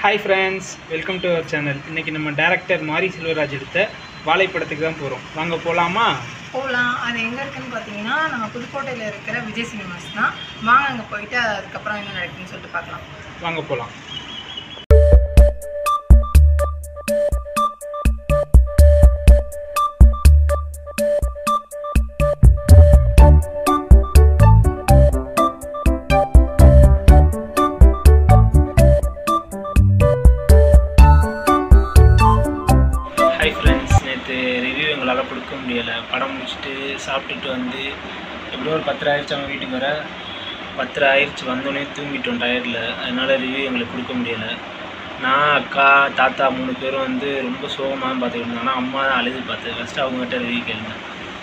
Hi friends, welcome to our channel. இன்றைக்கி நம்ம director மாரி செல்வராஜ் எடுத்த வாழை படத்துக்கு தான் போகிறோம். வாங்க போகலாமா? போகலாம். அது எங்கே இருக்குதுன்னு பார்த்தீங்கன்னா நம்ம புதுக்கோட்டையில் இருக்கிற விஜய் சினிமாஸ் தான். வாங்க அங்கே போயிட்டு அதுக்கப்புறம் என்ன நடக்குதுன்னு சொல்லிட்டு பார்க்கலாம். வாங்க போகலாம். ஹாய் ஃப்ரெண்ட்ஸ், நேற்று ரிவ்யூ எங்களால் கொடுக்க முடியலை. படம் முடிச்சுட்டு சாப்பிட்டுட்டு வந்து எப்படியும் ஒரு 10 ஆயிடுச்சு. அவன் வீட்டுக்கு வர 10 ஆயிடுச்சு. வந்தோடனே தூங்கிட்டோம் டயர்டில். அதனால் ரிவ்யூ எங்களுக்கு கொடுக்க முடியலை. நான், அக்கா, தாத்தா 3 பேரும் வந்து ரொம்ப சோகமாக பார்த்துக்கிட்டு இருந்தாங்க. ஆனால் அம்மா தான் அழுது பார்த்தேன். ஃபஸ்ட்டு அவங்ககிட்ட ரிவ்யூ கேளுங்க.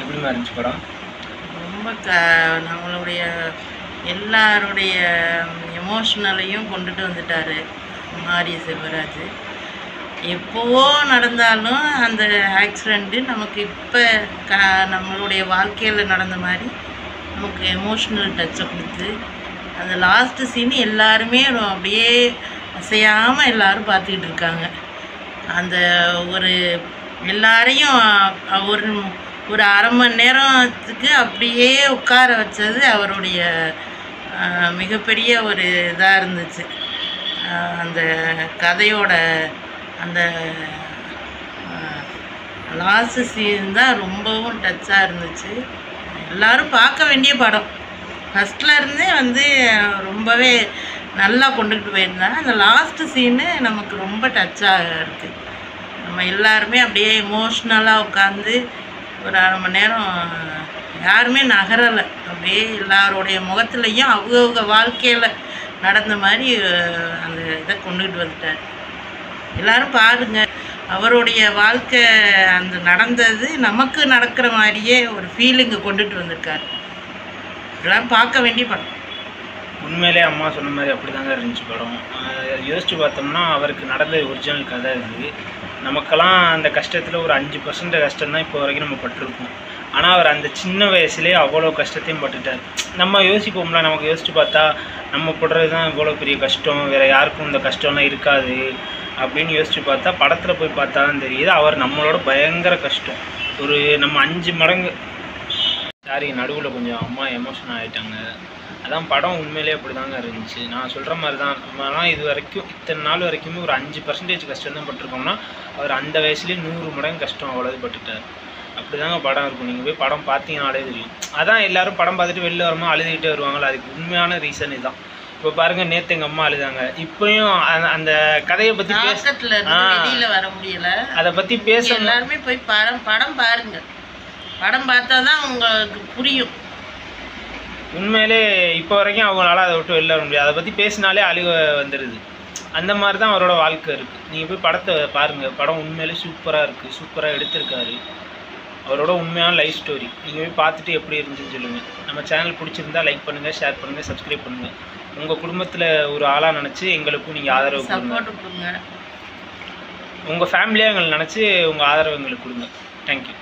எப்படிமா இருந்துச்சு படம்? ரொம்ப நம்மளுடைய எல்லாருடைய எமோஷ்னலையும் கொண்டுட்டு வந்துட்டார் மாரி செல்வராஜ். எப்போவோ நடந்தாலும் அந்த ஆக்சிடெண்ட்டு நமக்கு இப்போ நம்மளுடைய வாழ்க்கையில் நடந்த மாதிரி நமக்கு எமோஷ்னல் டச்சை கொடுத்து அந்த லாஸ்ட்டு சீன் எல்லாருமே அப்படியே அசையாமல் எல்லோரும் பார்த்துக்கிட்டு இருக்காங்க. அந்த ஒரு எல்லாரையும் ஒரு அரை மணி நேரத்துக்கு அப்படியே உட்கார வச்சது அவருடைய மிகப்பெரிய ஒரு இதாக இருந்துச்சு. அந்த கதையோட அந்த லாஸ்ட் சீன் தான் ரொம்பவும் டச்சாக இருந்துச்சு. எல்லோரும் பார்க்க வேண்டிய படம். ஃபஸ்ட்லேருந்தே வந்து ரொம்பவே நல்லா கொண்டுகிட்டு போயிருந்தாங்க. அந்த லாஸ்ட்டு சீனு நமக்கு ரொம்ப டச்சாக இருக்குது. நம்ம எல்லாருமே அப்படியே எமோஷ்னலாக உட்காந்து ஒரு அரை மணி நேரம் யாருமே நகரலை. அப்படியே எல்லாருடைய முகத்துலேயும் அவங்க வாழ்க்கையில் நடந்த மாதிரி அந்த இதை கொண்டுகிட்டு வந்துட்டார். எல்லோரும் பாருங்க, அவருடைய வாழ்க்கை அந்த நடந்தது நமக்கு நடக்கிற மாதிரியே ஒரு ஃபீலிங்கை கொண்டுட்டு வந்திருக்காரு. எல்லோரும் பார்க்க வேண்டிய படம். உண்மையிலே அம்மா சொன்ன மாதிரி அப்படி தாங்க இருந்துச்சு படம். யோசித்து பார்த்தோம்னா அவருக்கு நடந்த ஒரிஜினல் கதை இருக்குது. நமக்கெல்லாம் அந்த கஷ்டத்தில் ஒரு 5% கஷ்டம் தான் இப்போ வரைக்கும் நம்ம பட்டிருக்கோம். ஆனால் அவர் அந்த சின்ன வயசுலேயே அவ்வளோ கஷ்டத்தையும் பட்டுட்டார். நம்ம யோசிப்போம்ல, நமக்கு யோசித்து பார்த்தா நம்ம படுறது தான் இவ்வளோ பெரிய கஷ்டம், வேறு யாருக்கும் இந்த கஷ்டம்லாம் இருக்காது அப்படின்னு யோசித்து பார்த்தா படத்தில் போய் பார்த்தா தான் தெரியுது அவர் நம்மளோட பயங்கர கஷ்டம். ஒரு நம்ம 5 மடங்கு. சாரி, நடுவில் கொஞ்சம் அம்மா எமோஷன் ஆகிட்டாங்க. அதான் படம் உண்மையிலே அப்படி தாங்க இருந்துச்சு. நான் சொல்கிற மாதிரி தான். நம்மலாம் இது வரைக்கும் இத்தனை நாள் வரைக்குமே ஒரு 5% கஷ்டம் தான் பட்டிருக்கோம்னா அவர் அந்த வயசுலேயே 100 மடங்கு கஷ்டம் அவ்வளோது பட்டுட்டார். அப்படி தாங்க படம் இருக்கும். நீங்கள் போய் படம் பார்த்தீங்கனாலே தெரியும். அதான் எல்லோரும் படம் பார்த்துட்டு வெளில வரும்போது அழுதுகிட்டே வருவாங்களா, அதுக்கு உண்மையான ரீசன் இதுதான். இப்போ பாருங்கள், நேற்று எங்கள் அம்மா அழுதாங்க. இப்போயும் அந்த கதையை பற்றி வெளியில் வர முடியல. அதை பற்றி பேச எல்லாருமே போய் படம் பாருங்க. படம் பார்த்தா தான் உங்களுக்கு புரியும். உண்மையிலே இப்போ வரைக்கும் அவங்களால அதை விட்டு வெளில வர முடியாது. அதை பற்றி பேசினாலே அழுக வந்துடுது. அந்த மாதிரி தான் அவரோட வாழ்க்கை இருக்குது. நீங்கள் போய் படத்தை பாருங்கள். படம் உண்மையிலே சூப்பராக இருக்குது. சூப்பராக எடுத்திருக்காரு. அவரோட உண்மையான லைஃப் ஸ்டோரி. நீங்கள் போய் பார்த்துட்டு எப்படி இருந்துச்சுன்னு சொல்லுங்கள். நம்ம சேனல் பிடிச்சிருந்தா லைக் பண்ணுங்கள், ஷேர் பண்ணுங்கள், சப்ஸ்கிரைப் பண்ணுங்கள். உங்கள் குடும்பத்தில் ஒரு ஆளாக நினச்சி எங்களுக்கும் நீங்கள் ஆதரவு கொடுங்க. உங்கள் ஃபேமிலியாக எங்களை நினச்சி உங்கள் ஆதரவு எங்களுக்கு கொடுங்க. தேங்க்யூ.